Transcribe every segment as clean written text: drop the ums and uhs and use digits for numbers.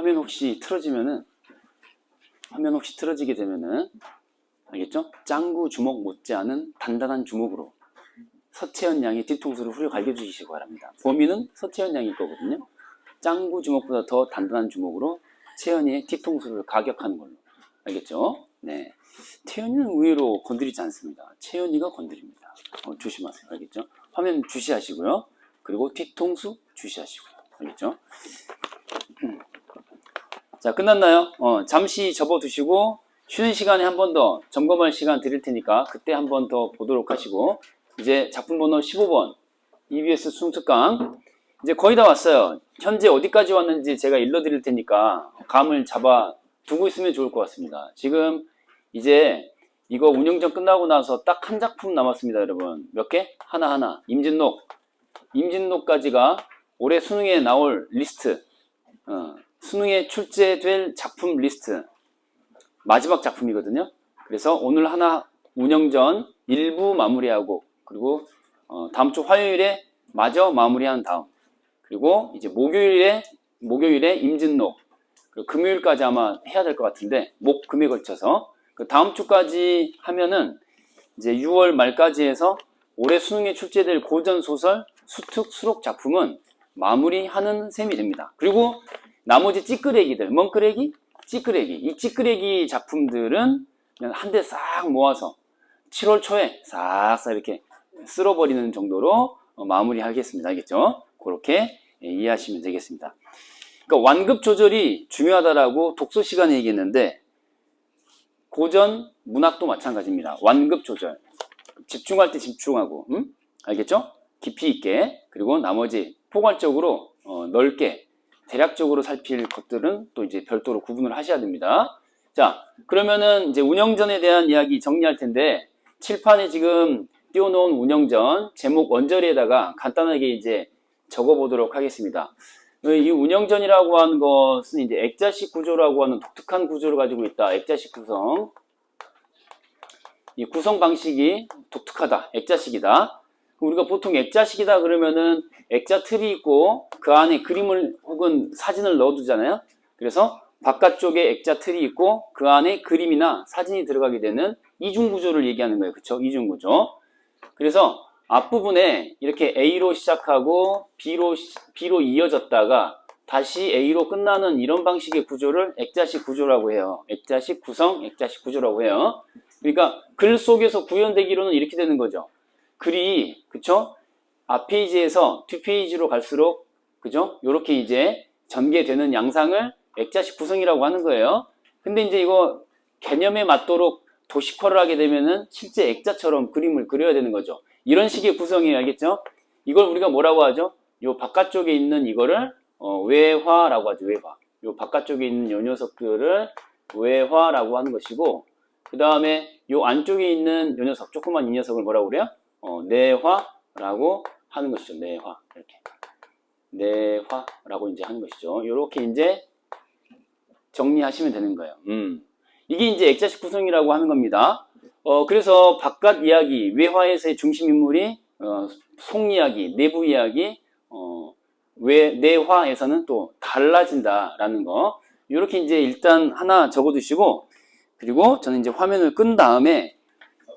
화면 혹시 틀어지게 되면은 알겠죠? 짱구 주먹 못지않은 단단한 주먹으로 서채연 양의 뒤통수를 후려 갈겨주시기 바랍니다. 범인은 서채연 양일 거거든요. 짱구 주먹보다 더 단단한 주먹으로 채연이의 뒤통수를 가격하는 걸로. 알겠죠? 네. 태연이는 의외로 건드리지 않습니다. 채연이가 건드립니다. 조심하세요. 알겠죠? 화면 주시하시고요. 그리고 뒤통수 주시하시고요. 알겠죠? 자, 끝났나요? 잠시 접어두시고 쉬는 시간에 한 번 더 점검할 시간 드릴 테니까 그때 한 번 더 보도록 하시고, 이제 작품 번호 15번 EBS 수능특강 이제 거의 다 왔어요. 현재 어디까지 왔는지 제가 일러드릴 테니까 감을 잡아 두고 있으면 좋을 것 같습니다. 지금 이제 이거 운영전 끝나고 나서 딱 한 작품 남았습니다, 여러분. 몇 개? 하나하나. 임진록까지가 올해 수능에 나올 리스트, 수능에 출제될 작품 리스트 마지막 작품이거든요. 그래서 오늘 하나 운영전 일부 마무리하고, 그리고 다음 주 화요일에 마저 마무리한 다음, 그리고 이제 목요일에 임진록, 그리고 금요일까지 아마 해야 될 것 같은데, 목, 금에 걸쳐서 그 다음 주까지 하면은 이제 6월 말까지 해서 올해 수능에 출제될 고전소설, 수특, 수록 작품은 마무리하는 셈이 됩니다. 그리고 나머지 찌끄레기들, 멍끄레기, 찌끄레기, 이 찌끄레기 작품들은 그냥 한 대 싹 모아서 7월 초에 싹싹 이렇게 쓸어버리는 정도로 마무리하겠습니다. 알겠죠? 그렇게 이해하시면 되겠습니다. 그러니까 완급 조절이 중요하다라고 독서 시간에 얘기했는데, 고전 문학도 마찬가지입니다. 완급 조절. 집중할 때 집중하고, 알겠죠? 깊이 있게, 그리고 나머지 포괄적으로 넓게 대략적으로 살필 것들은 또 이제 별도로 구분을 하셔야 됩니다. 자, 그러면은 이제 운영전에 대한 이야기 정리할 텐데, 칠판에 지금 띄워놓은 운영전 제목 원저리에다가 간단하게 이제 적어보도록 하겠습니다. 이 운영전이라고 하는 것은 이제 액자식 구조라고 하는 독특한 구조를 가지고 있다. 액자식 구성. 이 구성 방식이 독특하다. 액자식이다. 우리가 보통 액자식이다 그러면은 액자 틀이 있고 그 안에 그림을 혹은 사진을 넣어두잖아요. 그래서 바깥쪽에 액자 틀이 있고 그 안에 그림이나 사진이 들어가게 되는 이중구조를 얘기하는 거예요. 그쵸? 이중구조. 그래서 앞부분에 이렇게 A로 시작하고 B로 이어졌다가 다시 A로 끝나는 이런 방식의 구조를 액자식 구조라고 해요. 액자식 구성, 액자식 구조라고 해요. 그러니까 글 속에서 구현되기로는 이렇게 되는 거죠. 글이, 그쵸? 앞 페이지에서 뒷 페이지로 갈수록, 그죠? 요렇게 이제 전개되는 양상을 액자식 구성이라고 하는 거예요. 근데 이제 이거 개념에 맞도록 도식화를 하게 되면은 실제 액자처럼 그림을 그려야 되는 거죠. 이런 식의 구성이에요. 알겠죠? 이걸 우리가 뭐라고 하죠? 요 바깥쪽에 있는 이거를 외화라고 하죠. 외화. 요 바깥쪽에 있는 요 녀석들을 외화라고 하는 것이고, 그 다음에 요 안쪽에 있는 요 녀석, 조그만 이 녀석을 뭐라고 그래요? 내화라고 하는 것이죠. 내화. 이렇게. 내화라고 이제 하는 것이죠. 요렇게 이제 정리하시면 되는 거예요. 이게 이제 액자식 구성이라고 하는 겁니다. 그래서 바깥 이야기, 외화에서의 중심 인물이 속 이야기, 내부 이야기, 내화에서는 또 달라진다라는 거. 이렇게 이제 일단 하나 적어두시고, 그리고 저는 이제 화면을 끈 다음에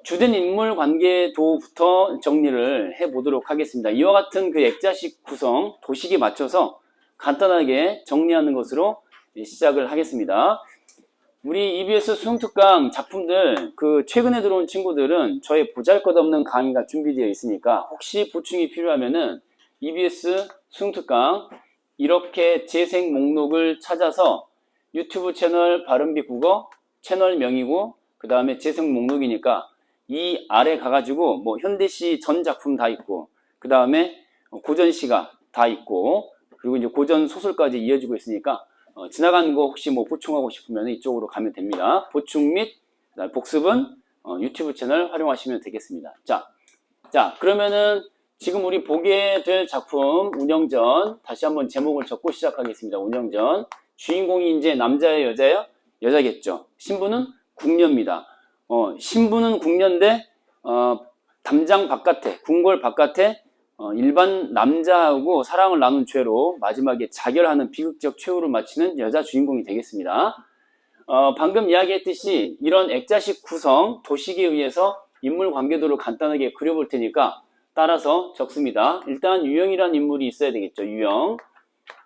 주된 인물 관계도부터 정리를 해보도록 하겠습니다. 이와 같은 그 액자식 구성, 도식에 맞춰서 간단하게 정리하는 것으로 시작을 하겠습니다. 우리 EBS 수능특강 작품들, 그 최근에 들어온 친구들은 저의 보잘것없는 강의가 준비되어 있으니까 혹시 보충이 필요하면은 EBS 수능특강 이렇게 재생 목록을 찾아서 유튜브 채널 발음비 국어 채널명이고, 그 다음에 재생 목록이니까 이 아래 가가지고 뭐 현대시 전 작품 다 있고, 그 다음에 고전시가 다 있고, 그리고 이제 고전 소설까지 이어지고 있으니까 지나간 거 혹시 뭐 보충하고 싶으면 이쪽으로 가면 됩니다. 보충 및 복습은 유튜브 채널 활용하시면 되겠습니다. 자, 그러면은 지금 우리 보게 될 작품 운영전 다시 한번 제목을 적고 시작하겠습니다. 운영전. 주인공이 이제 남자예요, 여자예요? 여자겠죠. 신부는 궁녀입니다. 신부는 궁녀인데 담장 바깥에, 궁궐 바깥에 일반 남자하고 사랑을 나눈 죄로 마지막에 자결하는 비극적 최후를 마치는 여자 주인공이 되겠습니다. 방금 이야기했듯이 이런 액자식 구성, 도식에 의해서 인물 관계도를 간단하게 그려볼 테니까 따라서 적습니다. 일단 유영이라는 인물이 있어야 되겠죠.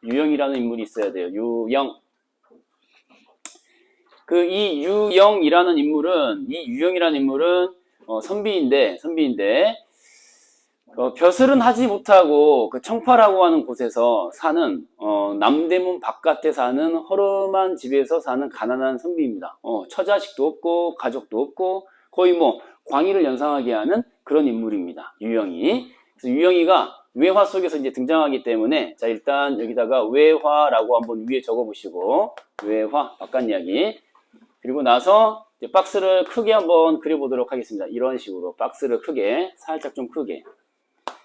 유영이라는 인물이 있어야 돼요. 유영. 이 유영이라는 인물은 선비인데 벼슬은 하지 못하고 그 청파라고 하는 곳에서 사는 남대문 바깥에 사는 허름한 집에서 사는 가난한 선비입니다. 처자식도 없고 가족도 없고 거의 뭐 광희를 연상하게 하는 그런 인물입니다. 유영이. 그래서 유영이가 외화 속에서 이제 등장하기 때문에 자 일단 여기다가 외화라고 한번 위에 적어보시고 외화 바깥 이야기. 그리고 나서 이제 박스를 크게 한번 그려보도록 하겠습니다. 이런 식으로 박스를 크게 살짝 좀 크게.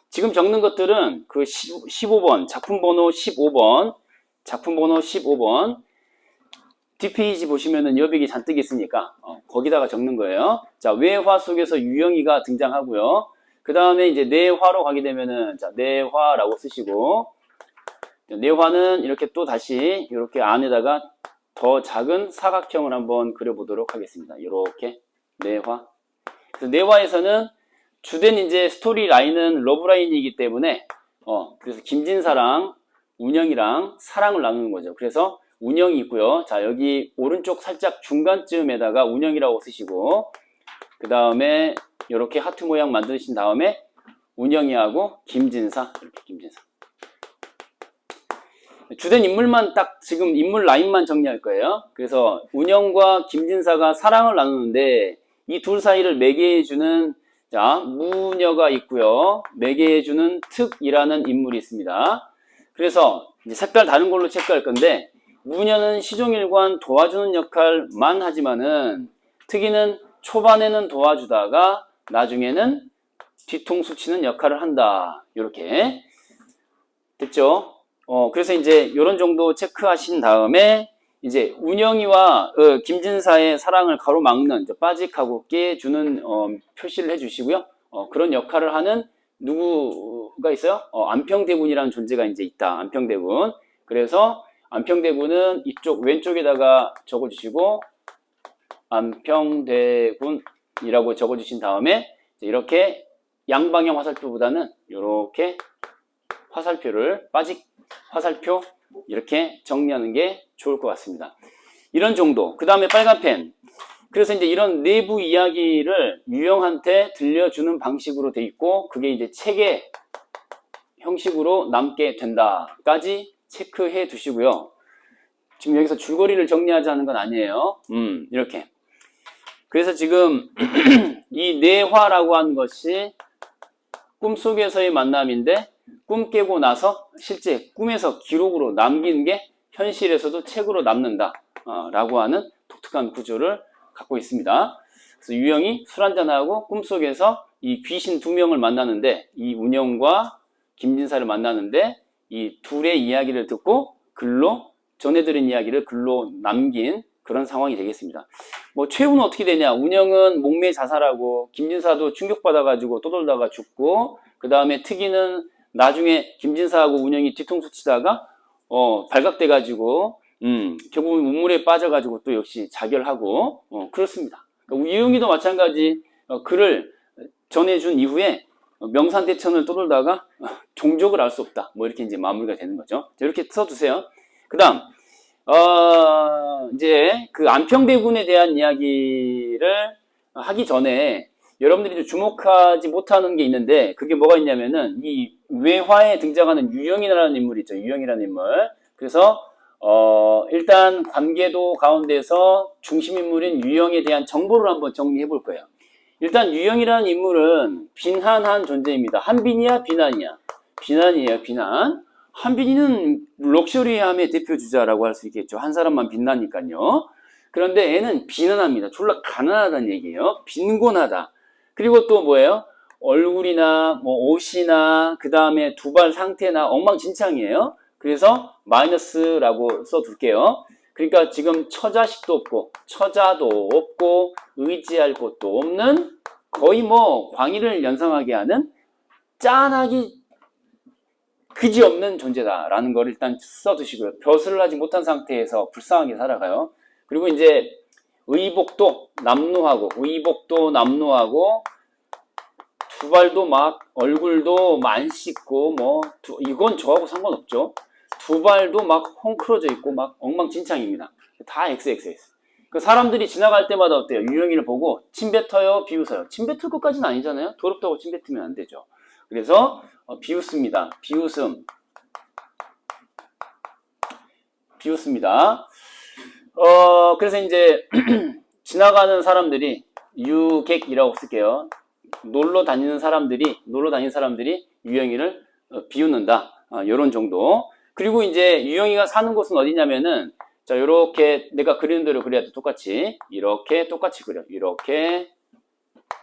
지금 적는 것들은 그 15번, 작품 번호 15번, 뒷페이지 보시면은 여백이 잔뜩 있으니까, 거기다가 적는 거예요. 자, 외화 속에서 유영이가 등장하고요. 그 다음에 이제 내화로 가게 되면은, 자, 내화라고 쓰시고, 내화는 이렇게 또 다시, 이렇게 안에다가 더 작은 사각형을 한번 그려보도록 하겠습니다. 이렇게, 내화. 그래서 내화에서는 주된 이제 스토리 라인은 러브라인이기 때문에 그래서 김진사랑 운영이랑 사랑을 나누는 거죠. 그래서 운영이 있고요. 자 여기 오른쪽 살짝 중간쯤에다가 운영이라고 쓰시고 그 다음에 이렇게 하트 모양 만드신 다음에 운영이하고 김진사 이렇게 김진사 주된 인물만 딱 지금 인물 라인만 정리할 거예요. 그래서 운영과 김진사가 사랑을 나누는데 이 둘 사이를 매개해주는 자, 무녀가 있고요. 매개해주는 특이라는 인물이 있습니다. 그래서 이제 색깔 다른 걸로 체크할 건데 무녀는 시종일관 도와주는 역할만 하지만은 특이는 초반에는 도와주다가 나중에는 뒤통수 치는 역할을 한다. 이렇게 됐죠? 그래서 이제 이런 정도 체크하신 다음에 이제 운영이와 김진사의 사랑을 가로막는 빠직하고 깨주는 표시를 해주시고요. 그런 역할을 하는 누구가 있어요? 안평대군이라는 존재가 이제 있다. 안평대군. 그래서 안평대군은 이쪽 왼쪽에다가 적어주시고 안평대군이라고 적어주신 다음에 이렇게 양방향 화살표보다는 이렇게 화살표를 빠직 화살표 이렇게 정리하는 게 좋을 것 같습니다. 이런 정도. 그 다음에 빨간 펜. 그래서 이제 이런 내부 이야기를 유영한테 들려주는 방식으로 돼 있고 그게 이제 책의 형식으로 남게 된다까지 체크해 두시고요. 지금 여기서 줄거리를 정리하자는 건 아니에요. 이렇게. 그래서 지금 이 내화라고 하는 것이 꿈속에서의 만남인데 꿈 깨고 나서 실제 꿈에서 기록으로 남기는 게 현실에서도 책으로 남는다 라고 하는 독특한 구조를 갖고 있습니다. 그래서 유영이 술 한잔하고 꿈속에서 이 귀신 두 명을 만나는데 이 운영과 김진사를 만나는데 이 둘의 이야기를 듣고 글로 전해들은 이야기를 글로 남긴 그런 상황이 되겠습니다. 뭐 최후는 어떻게 되냐? 운영은 목매 자살하고 김진사도 충격받아가지고 떠돌다가 죽고 그 다음에 특이는 나중에 김진사하고 운영이 뒤통수 치다가 발각돼가지고 결국은 우물에 빠져가지고 또 역시 자결하고 그렇습니다. 그러니까 유영이도 마찬가지 글을 전해준 이후에 명산대천을 떠돌다가 종족을 알 수 없다. 뭐 이렇게 이제 마무리가 되는 거죠. 이렇게 써두세요. 그 다음 이제 그 안평대군에 대한 이야기를 하기 전에 여러분들이 주목하지 못하는 게 있는데 그게 뭐가 있냐면은 이 외화에 등장하는 유영이라는 인물이 있죠. 유영이라는 인물. 그래서 일단 관계도 가운데서 중심인물인 유영에 대한 정보를 한번 정리해 볼 거예요. 일단 유영이라는 인물은 빈한한 존재입니다. 한빈이야 빈한이야? 빈한이에요. 빈한. 한빈이는 럭셔리함의 대표주자라고 할 수 있겠죠. 한 사람만 빛나니까요. 그런데 애는 빈한합니다. 졸라 가난하다는 얘기예요. 빈곤하다. 그리고 또 뭐예요? 얼굴이나 뭐 옷이나 그 다음에 두발 상태나 엉망진창이에요. 그래서 마이너스라고 써둘게요. 그러니까 지금 처자식도 없고 처자도 없고 의지할 곳도 없는 거의 뭐 광희를 연상하게 하는 짠하기 그지없는 존재다라는 걸 일단 써두시고요. 벼슬을 하지 못한 상태에서 불쌍하게 살아가요. 그리고 이제 의복도 남루하고 두 발도 막 얼굴도 안 씻고 뭐 이건 저하고 상관없죠. 두 발도 막 헝클어져 있고 막 엉망진창입니다. 다 XXX. 그 사람들이 지나갈 때마다 어때요? 유영이를 보고 침 뱉어요, 비웃어요. 침 뱉을 것까지는 아니잖아요. 더럽다고 침 뱉으면 안 되죠. 그래서 비웃습니다. 비웃습니다. 그래서 이제 지나가는 사람들이 유객이라고 쓸게요. 놀러 다니는 사람들이 유영이를 비웃는다. 이런 정도. 그리고 이제 유영이가 사는 곳은 어디냐면은 자, 요렇게 내가 그리는 대로 그려야 돼. 똑같이. 이렇게 똑같이 그려. 이렇게.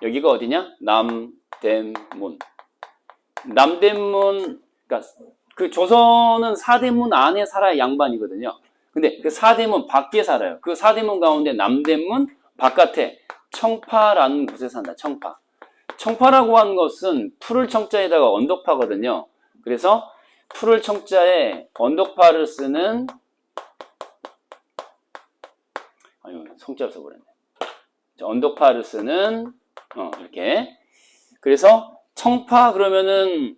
여기가 어디냐? 남대문. 그러니까 그 조선은 사대문 안에 살아야 양반이거든요. 근데 그 사대문 밖에 살아요. 그 사대문 가운데 남대문 바깥에 청파라는 곳에 산다. 청파. 청파라고 하는 것은 풀을 청자에다가 언덕파거든요. 그래서 풀을 청자에 언덕파를 쓰는 성자를 써버렸네. 언덕파를 쓰는 이렇게. 그래서 청파 그러면은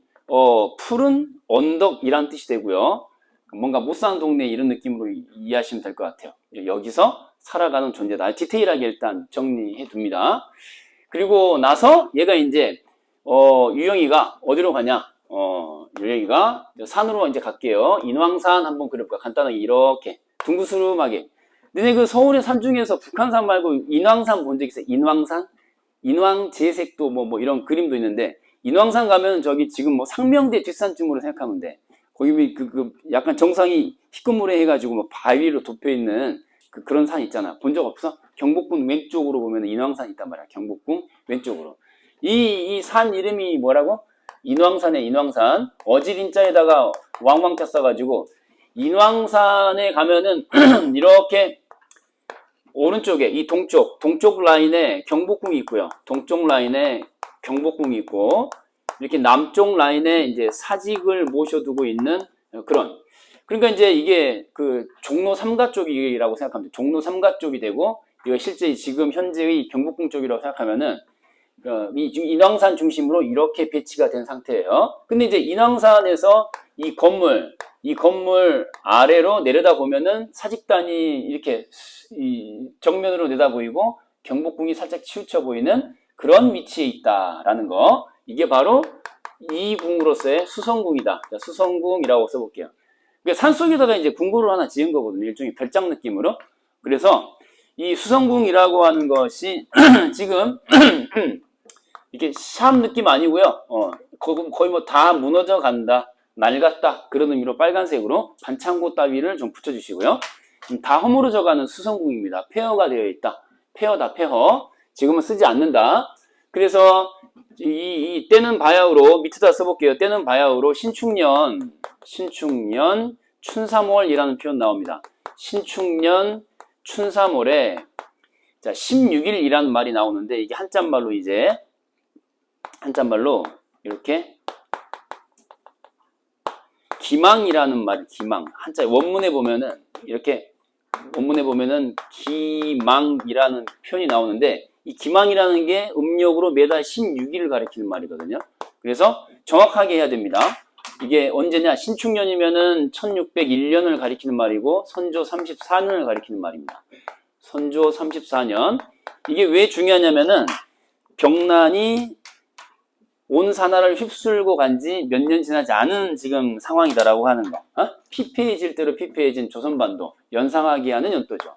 풀은 언덕이란 뜻이 되고요. 뭔가 못 사는 동네 이런 느낌으로 이해하시면 될 것 같아요. 여기서 살아가는 존재다. 디테일하게 일단 정리해 둡니다. 그리고 나서 얘가 이제 유영이가 어디로 가냐? 유영이가 산으로 이제 갈게요. 인왕산 한번 그려볼까? 간단하게 이렇게 둥그스름하게. 너네 그 서울의 산 중에서 북한산 말고 인왕산 본 적 있어요? 인왕산? 인왕제색도 뭐 이런 그림도 있는데 인왕산 가면 저기 지금 뭐 상명대 뒷산쯤으로 생각하면 돼. 거기 약간 정상이 희끄무레 해가지고 뭐 바위로 덮여 있는 그런 산 있잖아. 본 적 없어? 경복궁 왼쪽으로 보면 인왕산 있단 말이야. 경복궁 왼쪽으로. 이 산 이름이 뭐라고? 인왕산에 인왕산. 어지린자에다가 왕왕자 써가지고 인왕산에 가면은 이렇게 오른쪽에 이 동쪽 라인에 경복궁이 있고요. 동쪽 라인에 경복궁이 있고 이렇게 남쪽 라인에 이제 사직을 모셔두고 있는 그런. 그러니까 이제 이게 그 종로 3가 쪽이라고 생각하면 돼. 종로 3가 쪽이 되고 이거 실제 지금 현재의 경복궁 쪽이라고 생각하면은 이 인왕산 중심으로 이렇게 배치가 된 상태예요. 근데 이제 인왕산에서 이 건물 아래로 내려다 보면은 사직단이 이렇게 정면으로 내다 보이고 경복궁이 살짝 치우쳐 보이는 그런 위치에 있다라는 거. 이게 바로 이 궁으로서의 수성궁이다. 자, 수성궁이라고 써볼게요. 그러니까 산속에다가 이제 궁궐을 하나 지은 거거든요. 일종의 별장 느낌으로. 그래서 이 수성궁이라고 하는 것이 지금 이게 샵 느낌 아니고요. 거의 뭐 다 무너져 간다. 낡았다. 그런 의미로 빨간색으로 반창고 따위를 좀 붙여주시고요. 지금 다 허물어져가는 수성궁입니다. 폐허가 되어 있다. 폐허다, 폐허. 지금은 쓰지 않는다. 그래서 이 때는 바야흐로 밑에다 써볼게요. 때는 바야흐로 신축년 춘삼월이라는 표현 나옵니다. 신축년 춘삼월에 자 16일이라는 말이 나오는데 이게 한자말로 이렇게 기망이라는 말, 기망. 한자 원문에 보면은 기망이라는 표현이 나오는데 이 기망이라는 게 음력으로 매달 16일을 가리키는 말이거든요. 그래서 정확하게 해야 됩니다. 이게 언제냐? 신축년이면은 1601년을 가리키는 말이고 선조 34년을 가리키는 말입니다. 선조 34년. 이게 왜 중요하냐면은 병난이 온 사나라를 휩쓸고 간 지 몇 년 지나지 않은 지금 상황이다라고 하는 거. 피폐해질 대로 피폐해진 조선반도 연상하게 하는 연도죠.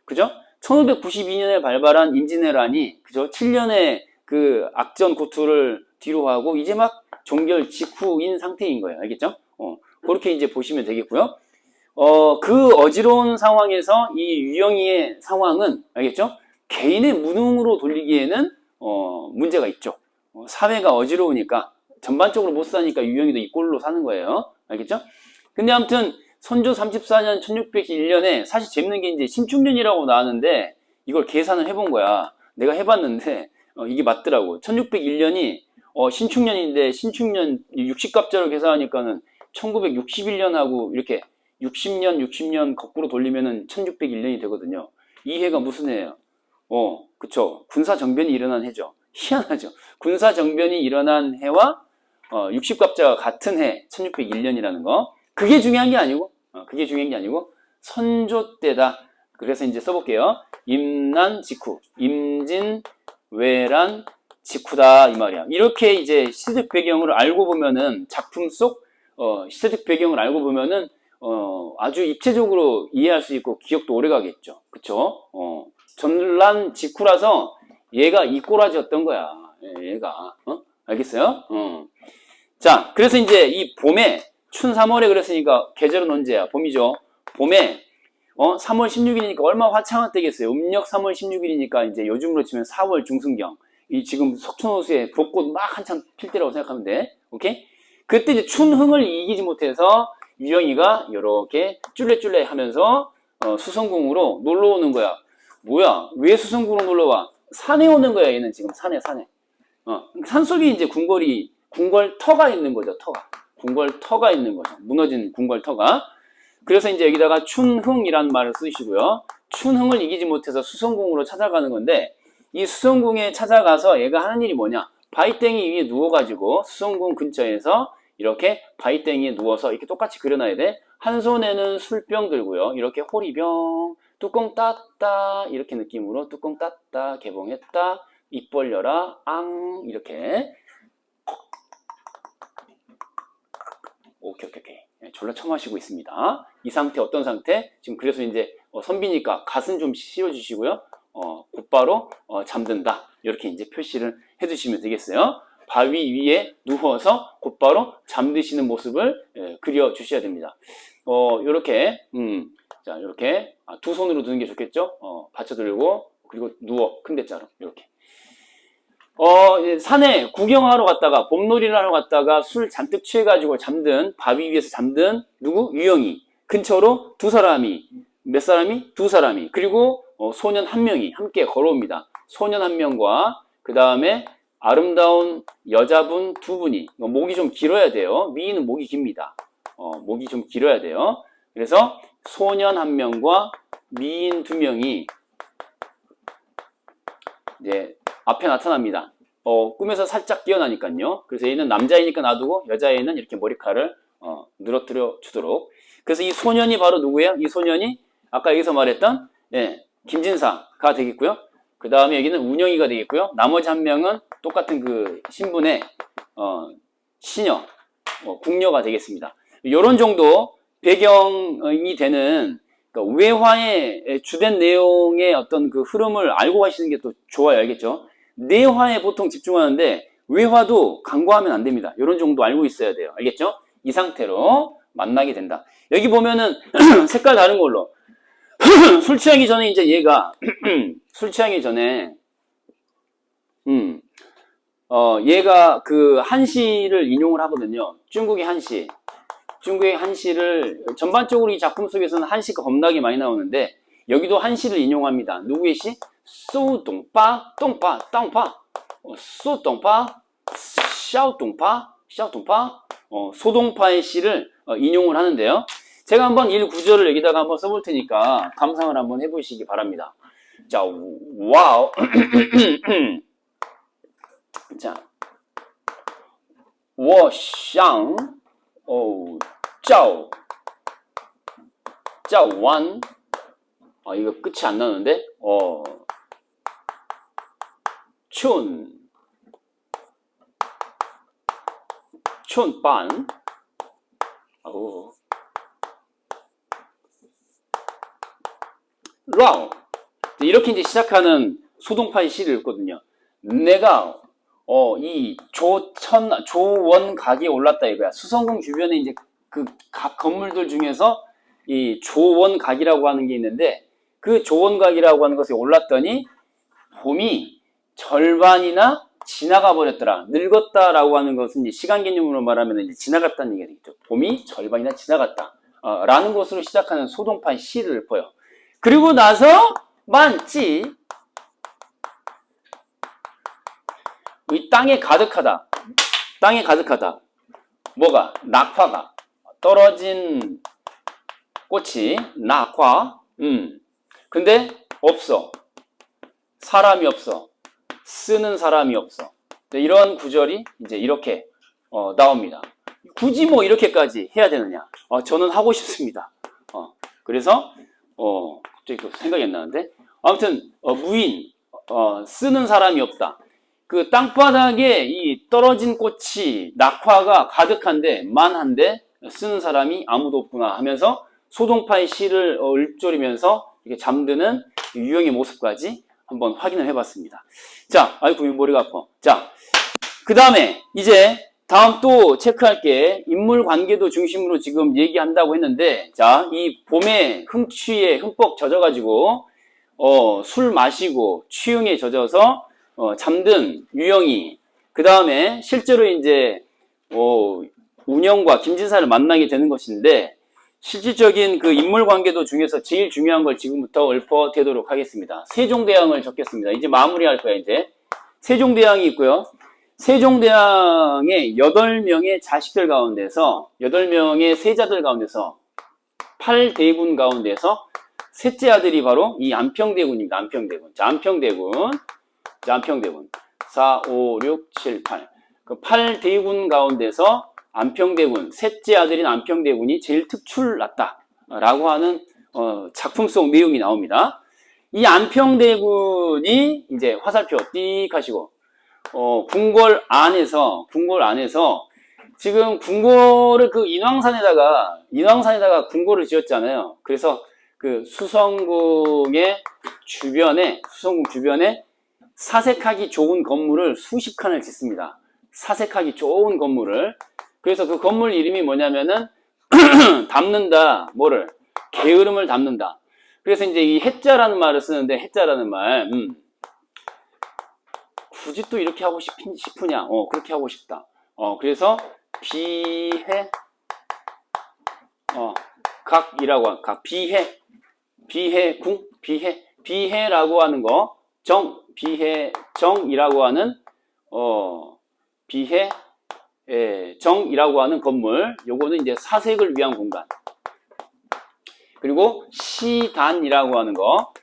그죠? 1592년에 발발한 임진왜란이 그죠? 7년의 그 악전 고투를 뒤로 하고 이제 막 종결 직후인 상태인 거예요. 알겠죠? 그렇게 이제 보시면 되겠고요. 그 어지러운 상황에서 이 유영이의 상황은 알겠죠? 개인의 무능으로 돌리기에는 문제가 있죠. 사회가 어지러우니까 전반적으로 못 사니까 유영이도 이 꼴로 사는 거예요. 알겠죠? 근데 아무튼 선조 34년 1601년에 사실 재밌는 게 이제 신축년이라고 나왔는데 이걸 계산을 해본 거야. 내가 해봤는데 이게 맞더라고. 1601년이 신축년인데 신축년 60갑자로 계산하니까는 1961년하고 이렇게 60년 거꾸로 돌리면은 1601년이 되거든요. 이 해가 무슨 해예요? 그쵸. 군사정변이 일어난 해죠. 희한하죠. 군사정변이 일어난 해와 60갑자가 같은 해, 1601년이라는 거. 그게 중요한 게 아니고, 선조 때다. 그래서 이제 써볼게요. 임난 직후, 임진, 외란, 직후다. 이 말이야. 이렇게 이제 시대적 배경을 알고 보면은, 작품 속, 시대적 배경을 알고 보면은, 아주 입체적으로 이해할 수 있고, 기억도 오래 가겠죠. 그쵸? 전란 직후라서, 얘가 이 꼬라지였던 거야. 얘가. 알겠어요? 자, 그래서 이제 이 봄에, 춘 3월에 그랬으니까, 계절은 언제야? 봄이죠. 봄에, 3월 16일이니까 얼마나 화창한 때겠어요. 음력 3월 16일이니까 이제 요즘으로 치면 4월 중순경. 이 지금 석촌호수에 벚꽃 막 한창 필 때라고 생각하면 돼. 오케이? 그때 이제 춘흥을 이기지 못해서 유영이가 이렇게 쫄래쫄래 하면서 수성궁으로 놀러 오는 거야. 뭐야? 왜 수성궁으로 놀러 와? 산에 오는 거야, 얘는 지금 산에. 산속에 이제 궁궐터가 있는 거죠, 터가. 궁궐터가 있는 거죠. 무너진 궁궐터가. 그래서 이제 여기다가 춘흥이라는 말을 쓰시고요. 춘흥을 이기지 못해서 수성궁으로 찾아가는 건데, 이 수성궁에 찾아가서 얘가 하는 일이 뭐냐? 바위땡이 위에 누워가지고 수성궁 근처에서 이렇게 바위땡이에 누워서 이렇게 똑같이 그려놔야 돼. 한 손에는 술병 들고요. 이렇게 호리병, 뚜껑 땄다 이렇게 느낌으로 뚜껑 땄다, 개봉했다, 입 벌려라, 앙 이렇게. 오케이. 졸라 처마시고 있습니다. 이 상태 어떤 상태? 지금 그래서 이제 선비니까 갓은 좀 씌워주시고요. 곧바로 잠든다. 이렇게 이제 표시를 해주시면 되겠어요. 바위 위에 누워서 곧바로 잠드시는 모습을 그려주셔야 됩니다. 요렇게 자 이렇게 두 손으로 드는 게 좋겠죠. 받쳐 들고 그리고 누워 큰 대자로 이렇게. 산에 구경하러 갔다가 봄놀이를 하러 갔다가 술 잔뜩 취해가지고 잠든 바위 위에서 잠든 누구? 유영이 근처로 두 사람이 그리고 소년 한 명이 함께 걸어옵니다. 소년 한 명과 그 다음에 아름다운 여자분 두 분이 목이 좀 길어야 돼요. 미인은 목이 깁니다. 목이 좀 길어야 돼요. 그래서 소년 한 명과 미인 두 명이 이제 앞에 나타납니다. 꿈에서 살짝 깨어나니까요. 그래서 얘는 남자이니까 놔두고 여자애는 이렇게 머리카락을 늘어뜨려 주도록. 그래서 이 소년이 바로 누구예요? 이 소년이 아까 여기서 말했던 김진사가 되겠고요. 그 다음에 여기는 운영이가 되겠고요. 나머지 한 명은 똑같은 그 신분의 시녀, 궁녀가 되겠습니다. 이런 정도 배경이 되는 그러니까 외화의 주된 내용의 어떤 그 흐름을 알고 가시는 게 또 좋아요. 알겠죠? 내화에 보통 집중하는데 외화도 간과하면 안 됩니다. 이런 정도 알고 있어야 돼요. 알겠죠? 이 상태로 만나게 된다. 여기 보면은 색깔 다른 걸로 술 취하기 전에 이제 얘가 술 취하기 전에 얘가 그 한시를 인용을 하거든요. 중국의 한시를 전반적으로 이 작품 속에서는 한시가 겁나게 많이 나오는데 여기도 한시를 인용합니다. 누구의 시? 소동파, 똥파, 땅파, 소동파, 샤오동파, 소동파의 시를 인용을 하는데요. 제가 한번 1구절을 여기다가 한번 써볼 테니까 감상을 한번 해보시기 바랍니다. 자, 와우. 자, 我想叫完 이거 끝이 안 나는데 춘반 랑 이렇게 이제 시작하는 소동파의 시를 읽거든요. 내가 이 조원각에 올랐다 이거야. 수성궁 주변에 이제 그 각 건물들 중에서 이 조원각이라고 하는 게 있는데 그 조원각이라고 하는 것에 올랐더니 봄이 절반이나 지나가 버렸더라. 늙었다라고 하는 것은 이제 시간 개념으로 말하면 이제 지나갔다는 얘기가 되겠죠. 봄이 절반이나 지나갔다. 라는 것으로 시작하는 소동파의 시를 읊어요. 그리고 나서 만지 이 땅에 가득하다. 뭐가? 낙화가. 떨어진 꽃이 낙화. 근데 없어. 사람이 없어. 쓰는 사람이 없어. 이런 구절이 이제 이렇게 나옵니다. 굳이 뭐 이렇게까지 해야 되느냐? 저는 하고 싶습니다. 그래서 갑자기 또 생각이 안 나는데 아무튼 무인, 쓰는 사람이 없다. 그 땅바닥에 이 떨어진 꽃이 낙화가 가득한데 만한데 쓰는 사람이 아무도 없구나 하면서 소동파의 시를 읊조리면서 이렇게 잠드는 유형의 모습까지 한번 확인을 해봤습니다. 자, 아이고 머리가 아파. 자, 그 다음에 이제 다음 또 체크할 게 인물 관계도 중심으로 지금 얘기한다고 했는데, 자, 이 봄에 흥취에 흠뻑 젖어가지고 술 마시고 취흥에 젖어서 잠든 유영이, 그 다음에 실제로 이제 운영과 김진사를 만나게 되는 것인데, 실질적인 그 인물 관계도 중에서 제일 중요한 걸 지금부터 읊어대도록 하겠습니다. 세종대왕을 적겠습니다. 이제 마무리할 거야. 이제 세종대왕이 있고요. 세종대왕의 8명의 자식들 가운데서 8명의 세자들 가운데서 8대군 가운데서 셋째 아들이 바로 이 안평대군입니다. 안평대군. 자, 안평대군. 자, 안평대군. 4, 5, 6, 7, 8. 그 8대군 가운데서 안평대군, 셋째 아들인 안평대군이 제일 특출났다라고 하는 작품 속 내용이 나옵니다. 이 안평대군이 이제 화살표 띡 하시고 궁궐 안에서 지금 궁궐을 그 인왕산에다가 궁궐을 지었잖아요. 그래서 그 수성궁 주변에 사색하기 좋은 건물을 수십 칸을 짓습니다. 사색하기 좋은 건물을. 그래서 그 건물 이름이 뭐냐면은 담는다. 뭐를? 게으름을 담는다. 그래서 이제 이 해자라는 말을 쓰는데, 해자라는 말, 굳이 또 이렇게 하고 싶으냐? 그렇게 하고 싶다. 그래서 각이라고 하는, 비해라고 하는 거, 비해정이라고 하는, 정이라고 하는 건물, 요거는 이제 사색을 위한 공간. 그리고 시단이라고 하는 거,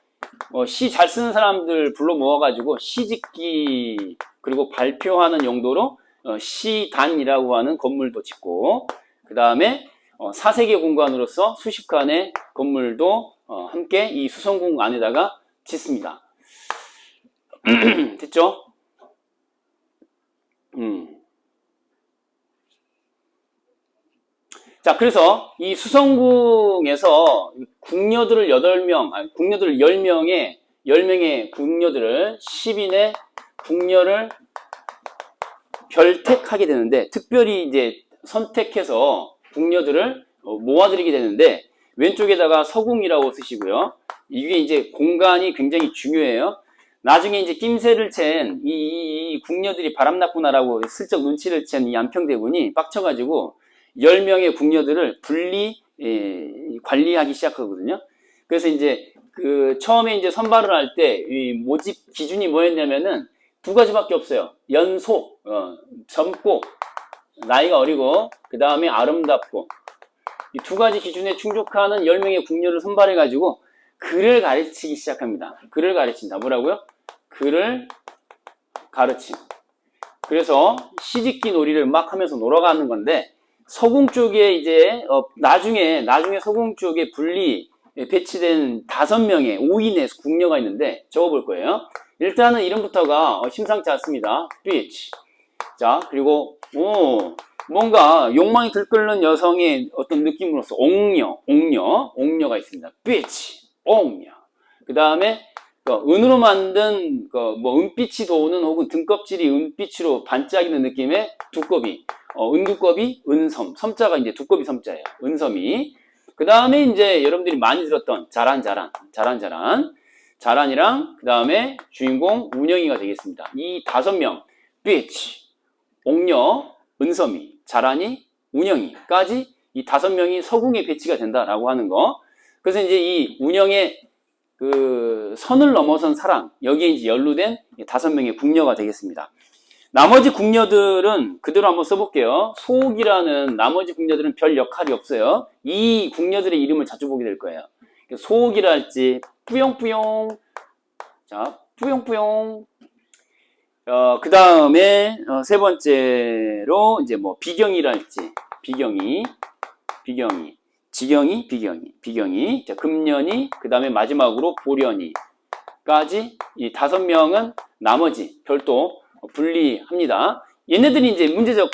시 잘 쓰는 사람들 불러 모아가지고 시 짓기 그리고 발표하는 용도로 시단이라고 하는 건물도 짓고, 그 다음에 사색의 공간으로서 수십 칸의 건물도 함께 이 수성궁 안에다가 짓습니다. 됐죠? 자, 그래서 이 수성궁에서 궁녀들을 10명의 궁녀들을 10인의 궁녀를 별택하게 되는데, 특별히 이제 선택해서 궁녀들을 모아들이게 되는데, 왼쪽에다가 서궁이라고 쓰시고요. 이게 이제 공간이 굉장히 중요해요. 나중에 이제 낌새를 챈 이 궁녀들이 바람났구나라고 슬쩍 눈치를 챈 이 안평대군이 빡쳐가지고 10명의 궁녀들을 관리하기 시작하거든요. 그래서 이제 처음에 이제 선발을 할 때 이 모집 기준이 뭐였냐면은 두 가지밖에 없어요. 연소, 젊고, 나이가 어리고, 그 다음에 아름답고, 이 두 가지 기준에 충족하는 10명의 궁녀를 선발해가지고 글을 가르치기 시작합니다. 글을 가르친다. 뭐라고요? 글을 가르침. 그래서 시짓기 놀이를 막 하면서 놀아가는 건데, 서궁 쪽에 이제 나중에 서궁 쪽에 배치된 5명의 5인의 궁녀가 있는데 적어볼 거예요. 일단은 이름부터가 심상치 않습니다. bitch. 자, 그리고 뭔가 욕망이 들끓는 여성의 어떤 느낌으로서 옥녀가 있습니다. bitch, 옥녀. 그 다음에 은으로 만든 은빛이 도는 혹은 등껍질이 은빛으로 반짝이는 느낌의 두꺼비. 은두꺼비, 은섬. 섬자가 이제 두꺼비 섬자예요. 은섬이. 그 다음에 이제 여러분들이 많이 들었던 자란이랑 그 다음에 주인공 운영이가 되겠습니다. 이 5명, bitch, 옥녀, 은섬이, 자란이, 운영이까지 이 5명이 서궁에 배치가 된다라고 하는 거. 그래서 이제 이 운영의 선을 넘어선 사랑, 여기에 이제 연루된 5명의 궁녀가 되겠습니다. 나머지 궁녀들은 그대로 한번 써볼게요. 소옥이라는 나머지 궁녀들은 별 역할이 없어요. 이 궁녀들의 이름을 자주 보게 될 거예요. 소옥이라 할지, 뿌용뿌용. 자, 뿌용뿌용. 그 다음에, 세 번째로, 이제 뭐, 비경이라 할지, 비경이, 지경이, 비경이. 자, 금년이, 그 다음에 마지막으로 보련이까지, 이 5명은 나머지 별도 분리합니다. 얘네들이 이제 문제적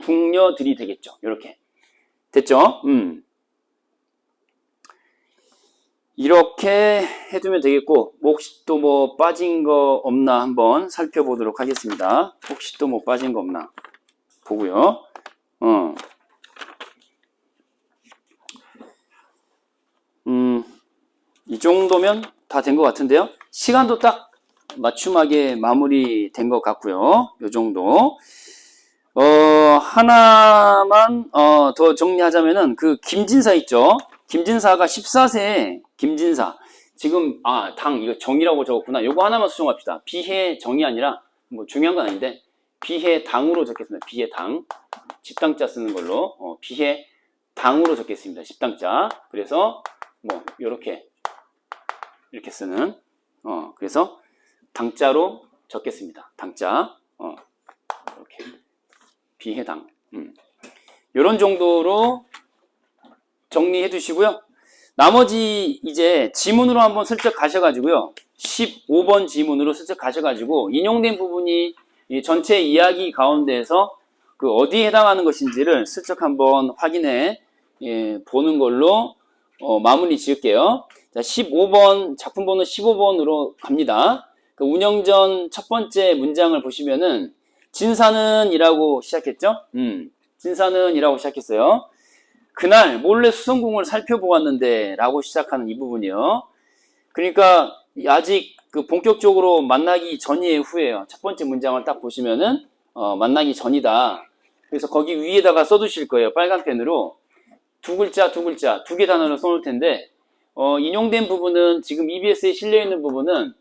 궁녀들이 되겠죠. 이렇게. 됐죠? 이렇게 해두면 되겠고, 혹시 또 뭐 빠진 거 없나 한번 살펴보도록 하겠습니다. 혹시 또 뭐 빠진 거 없나 보고요. 이 정도면 다 된 것 같은데요. 시간도 딱 맞춤하게 마무리된 것 같고요. 요 정도. 하나만 더 정리하자면은 그 김진사 있죠. 김진사가 14세에 김진사. 지금 이거 정이라고 적었구나. 요거 하나만 수정합시다. 비해 정이 아니라 뭐 중요한 건 아닌데 비해 당으로 적겠습니다. 비해 당. 집당자 쓰는 걸로 비해 당으로 적겠습니다. 집당자. 그래서 뭐 이렇게 쓰는 그래서 당자로 적겠습니다. 당자. 이렇게 비해당. 이런 정도로 정리해 두시고요. 나머지 이제 지문으로 한번 슬쩍 가셔가지고요. 15번 지문으로 슬쩍 가셔가지고 인용된 부분이 이 전체 이야기 가운데에서 그 어디에 해당하는 것인지를 슬쩍 한번 확인해 보는 걸로 마무리 지을게요. 자, 15번 작품 번호 15번으로 갑니다. 그 운영전 첫 번째 문장을 보시면은 진사는 이라고 시작했죠? 진사는 이라고 시작했어요. 그날 몰래 수성궁을 살펴보았는데 라고 시작하는 이 부분이요. 그러니까 아직 그 본격적으로 만나기 전이에요, 후에요. 첫 번째 문장을 딱 보시면은 만나기 전이다. 그래서 거기 위에다가 써두실 거예요. 빨간 펜으로 두 글자 두 개 단어를 써놓을 텐데 인용된 부분은 지금 EBS에 실려있는 부분은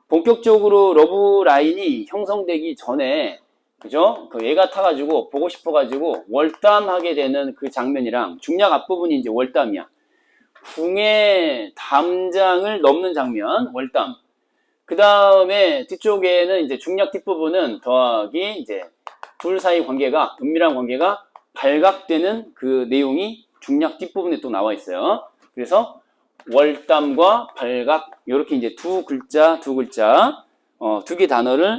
본격적으로 러브라인이 형성되기 전에 그죠? 그 애가 타가지고 보고 싶어가지고 월담하게 되는 그 장면이랑 중략 앞부분이 이제 월담이야. 궁의 담장을 넘는 장면, 월담. 그 다음에 뒤쪽에는 이제 중략 뒷부분은 더하기 이제 둘 사이 관계가, 은밀한 관계가 발각되는 그 내용이 중략 뒷부분에 또 나와 있어요. 그래서 월담과 발각, 이렇게 이제 두 글자, 두 개 단어를